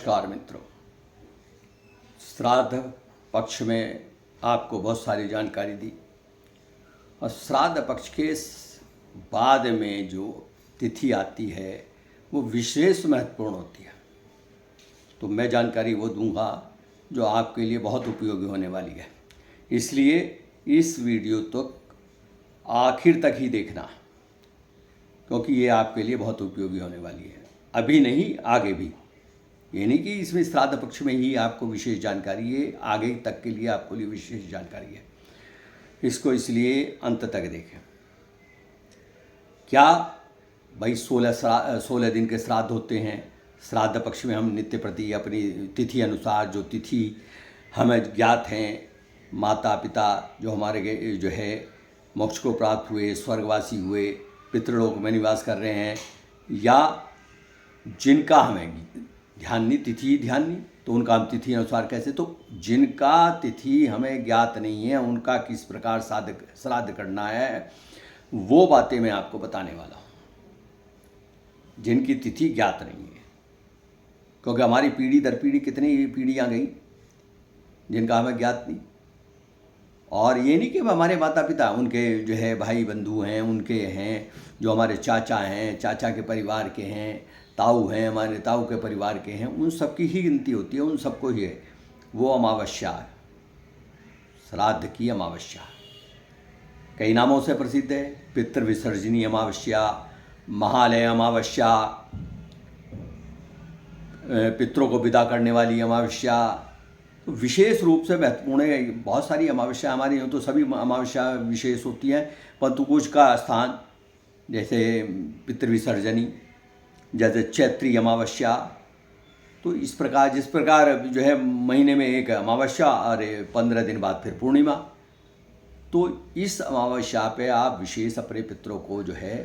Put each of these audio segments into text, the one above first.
नमस्कार मित्रों। श्राद्ध पक्ष में आपको बहुत सारी जानकारी दी और श्राद्ध पक्ष के बाद में जो तिथि आती है वो विशेष महत्वपूर्ण होती है। तो मैं जानकारी वो दूंगा जो आपके लिए बहुत उपयोगी होने वाली है, इसलिए इस वीडियो तक आखिर तक ही देखना, क्योंकि ये आपके लिए बहुत उपयोगी होने वाली है। अभी नहीं, आगे भी। ये नहीं कि इसमें श्राद्ध पक्ष में ही आपको विशेष जानकारी है, आगे तक के लिए आपको लिए विशेष जानकारी है। इसको इसलिए अंत तक देखें। क्या भाई 16 दिन के श्राद्ध होते हैं। श्राद्ध पक्ष में हम नित्य प्रति अपनी तिथि अनुसार जो तिथि हमें ज्ञात हैं, माता पिता जो हमारे जो है मोक्ष को प्राप्त हुए, स्वर्गवासी हुए, पितृलोक में निवास कर रहे हैं, या जिनका हमें ध्यान नहीं, तिथि ध्यान नहीं, तो उनका हम तिथि अनुसार कैसे, तो जिनका तिथि हमें ज्ञात नहीं है उनका किस प्रकार श्राद्ध करना है वो बातें मैं आपको बताने वाला हूँ। जिनकी तिथि ज्ञात नहीं है, क्योंकि हमारी पीढ़ी दर पीढ़ी कितनी पीढ़ियाँ गई जिनका हमें ज्ञात नहीं। और ये नहीं कि हमारे माता पिता, उनके जो है भाई बंधु हैं, उनके हैं जो हमारे चाचा हैं, चाचा के परिवार के हैं, ताऊ हैं, हमारे ताऊ के परिवार के हैं, उन सब की ही गिनती होती है, उन सबको ही है। वो अमावस्या, श्राद्ध की अमावस्या कई नामों से प्रसिद्ध है। पितृ विसर्जनी अमावस्या, महालय अमावस्या, पितरों को विदा करने वाली अमावस्या, तो विशेष रूप से महत्वपूर्ण है। बहुत सारी अमावस्या हमारी यूँ तो सभी अमावस्या विशेष होती हैं, परंतु कुछ का स्थान जैसे पितृविसर्जनी, जैसे चैत्री अमावस्या, तो इस प्रकार जिस प्रकार जो है महीने में एक अमावस्या और 15 दिन बाद फिर पूर्णिमा, तो इस अमावस्या पे आप विशेष अपने पितरों को जो है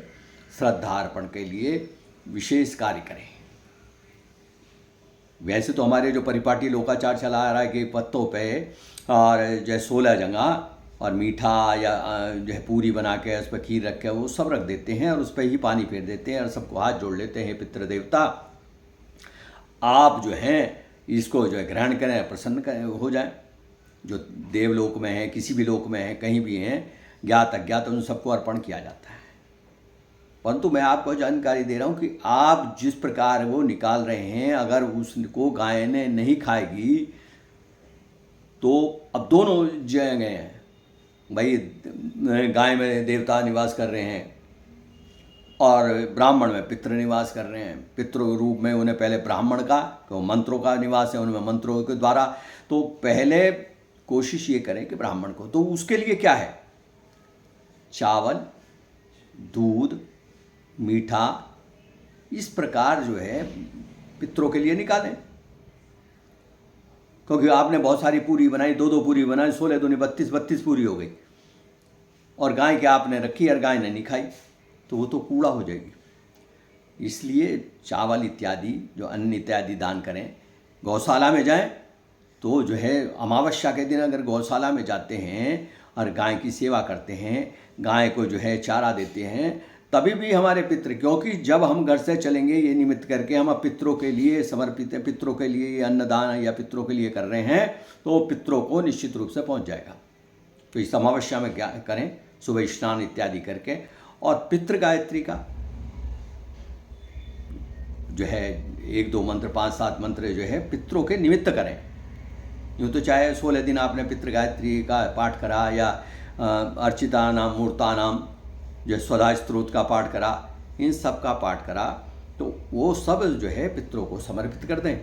श्रद्धार्पण के लिए विशेष कार्य करें। वैसे तो हमारे जो परिपाटी लोकाचार चला आ रहा है कि पत्तों पे और जो 16 जगह और मीठा या जो है पूरी बना के उस पर खीर रख के वो सब रख देते हैं और उस पर ही पानी फेर देते हैं और सबको हाथ जोड़ लेते हैं, पितृ देवता आप जो हैं इसको जो है ग्रहण करें, प्रसन्न करें, हो जाए। जो देवलोक में है, किसी भी लोक में है, कहीं भी हैं, ज्ञात अज्ञात, उन सबको अर्पण किया जाता है। परंतु मैं आपको जानकारी दे रहा हूँ कि आप जिस प्रकार वो निकाल रहे हैं, अगर उसको गाय ने नहीं खाएगी तो अब दोनों जगह हैं भाई। गाय में देवता निवास कर रहे हैं और ब्राह्मण में पितृ निवास कर रहे हैं। पितृ रूप में उन्हें पहले ब्राह्मण का, तो मंत्रों का निवास है उनमें, मंत्रों के द्वारा। तो पहले कोशिश ये करें कि ब्राह्मण को, तो उसके लिए क्या है, चावल, दूध, मीठा, इस प्रकार जो है पितरों के लिए निकालें। क्योंकि आपने बहुत सारी पूरी बनाई, 2-2 पूरी बनाई, 16 दूनी 32 पूरी हो गई, और गाय के आपने रखी और गाय ने नहीं खाई, तो वो तो कूड़ा हो जाएगी। इसलिए चावल इत्यादि जो अन्न इत्यादि दान करें। गौशाला में जाएं तो जो है अमावस्या के दिन अगर गौशाला में जाते हैं और गाय की सेवा करते हैं, गाय को जो है चारा देते हैं, तभी भी हमारे पितृ, क्योंकि जब हम घर से चलेंगे ये निमित्त करके हम पितरों के लिए समर्पित हैं, पितरों के लिए ये अन्नदान या पितरों के लिए कर रहे हैं, तो पितरों को निश्चित रूप से पहुंच जाएगा। तो इस अमावस्या में क्या करें, सुबह स्नान इत्यादि करके और पितृ गायत्री का जो है 1-2 मंत्र, 5-7 मंत्र जो है पितरों के निमित्त करें। यूँ तो चाहे 16 दिन आपने पितृ गायत्री का पाठ करा या अर्चिता नाम मूर्ता नाम जो स्वधा स्त्रोत का पाठ करा, इन सब का पाठ करा, तो वो सब जो है पितरों को समर्पित कर दें,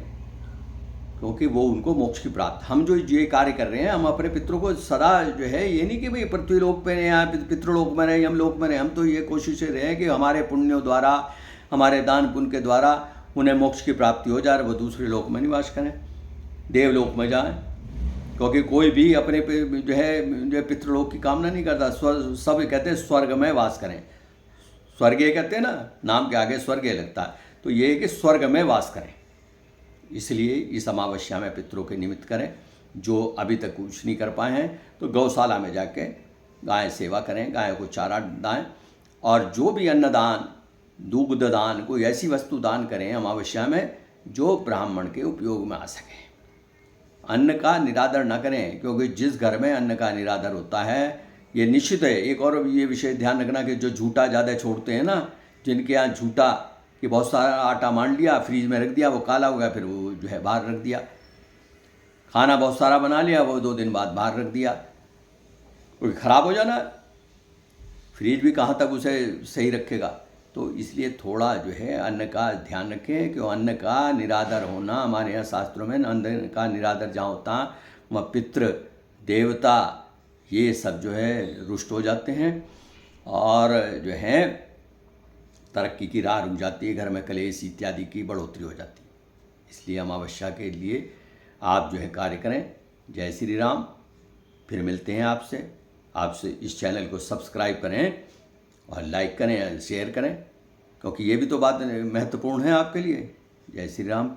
क्योंकि वो उनको मोक्ष की प्राप्त। हम जो ये कार्य कर रहे हैं, हम अपने पितरों को सदा जो है, ये नहीं कि भाई पृथ्वीलोक में या पितृलोक में रहे, यमलोक में रहे, हम तो ये कोशिश रहे हैं कि हमारे पुण्यों द्वारा, हमारे दान पुण्य के द्वारा उन्हें मोक्ष की प्राप्ति हो जाए, वो दूसरे लोक में निवास करें, देवलोक में जाएं। क्योंकि कोई भी अपने पे जो है पितृलोक की कामना नहीं करता। सब कहते हैं स्वर्ग में वास करें, स्वर्गीय कहते हैं ना, नाम के आगे स्वर्गीय लगता है, तो ये है कि स्वर्ग में वास करें। इसलिए इस अमावस्या में पितरों के निमित्त करें। जो अभी तक कुछ नहीं कर पाए हैं तो गौशाला में जाके गाय सेवा करें, गाय को चारा दाएं, और जो भी अन्नदान, दुग्ध दान, कोई ऐसी वस्तु दान करें अमावस्या में जो ब्राह्मण के उपयोग में आ सके। अन्न का निरादर न करें, क्योंकि जिस घर में अन्न का निरादर होता है, ये निश्चित है। एक और ये विषय ध्यान रखना कि जो झूठा ज़्यादा छोड़ते हैं ना, जिनके यहाँ झूठा कि बहुत सारा आटा मान लिया, फ्रीज में रख दिया, वो काला हो गया, फिर वो जो है बाहर रख दिया। खाना बहुत सारा बना लिया, वो 2 दिन बाद बाहर रख दिया, क्योंकि ख़राब हो जाना। फ्रीज भी कहाँ तक उसे सही रखेगा। तो इसलिए थोड़ा जो है अन्न का ध्यान रखें कि अन्न का निरादर होना, हमारे यहाँ शास्त्रों में अन्न का निरादर जहाँ होता वह पितृ देवता ये सब जो है रुष्ट हो जाते हैं और जो है तरक्की की राह रुक जाती है, घर में कलेश इत्यादि की बढ़ोतरी हो जाती है। इसलिए अमावस्या के लिए आप जो है कार्य करें। जय श्री राम। फिर मिलते हैं आपसे इस चैनल को सब्सक्राइब करें और लाइक करें, शेयर करें, क्योंकि ये भी तो बात महत्वपूर्ण है आपके लिए। जय श्री राम।